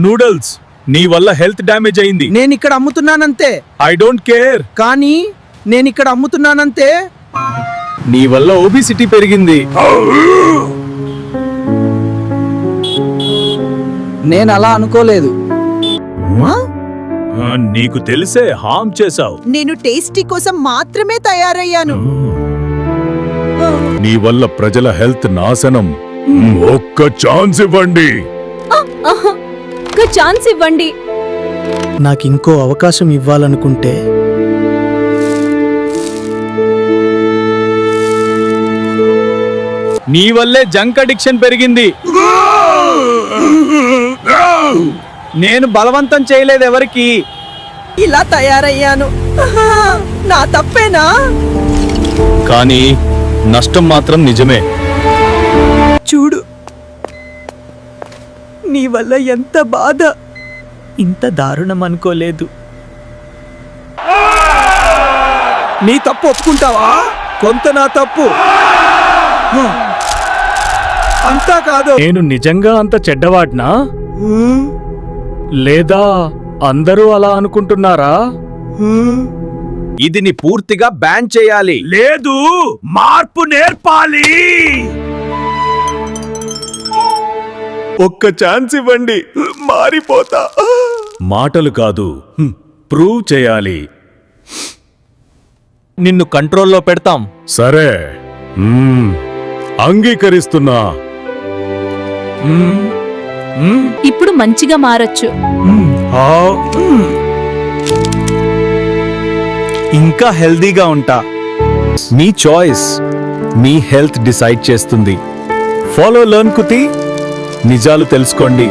Noodles నీ వల్ల health damage అయింది. నేనిక్కడ అమ్ముతున్నానంతే. I don't care. కానీ నేనిక్కడ అమ్ముతున్నానంతే. నీ వల్ల ఒబిసిటీ పెరిగింది. నేను అలా అనుకోలేదు. నీకు తెలిసే హామ్ చేసావు. నేను టేస్టీ కోసం మాత్రమే తయారయ్యాను. నీ వల్ల ప్రజల హెల్త్ నాశనం. ఒక్క ఛాన్స్ ఇవ్వండి. ఒక ఛాన్స్ ఇవ్వండి. నాకు ఇంకో అవకాశం ఇవ్వాలనుకుంటే నీ వల్లే జంక్ అడిక్షన్ పెరిగింది. నేను బలవంతం చేయలేదు ఎవరికి. ఇలా తయారయ్యాను. నా తప్పేనా? కానీ నష్టం మాత్రం నిజమే. చూడు, నీ వల్ల ఎంత బాధ. ఇంత దారుణం అనుకోలేదు. నీ తప్పు ఒప్పుకుంటావా? కొంత నా తప్పు. అంతా కాదు. నేను నిజంగా అంత చెడ్డవాడ్నా? లేదా అందరూ అలా అనుకుంటున్నారా? ఇది ని పూర్తిగా బ్యాన్ చేయాలి. లేదు, మార్పు నేర్పాలి. ఒక్క ఛాన్స్ ఇవ్వండి, మారిపోతా. మాటలు కాదు, ప్రూవ్ చేయాలి. నిన్ను కంట్రోల్లో పెడతాం. సరే, అంగీకరిస్తున్నా. ఇప్పుడు మంచిగా మారొచ్చు. ఇంకా హెల్దీగా ఉంటా. మీ చాయిస్, మీ హెల్త్ డిసైడ్ చేస్తుంది. ఫాలో లర్న్ కుతి. నిజాలు తెలుసుకోండి.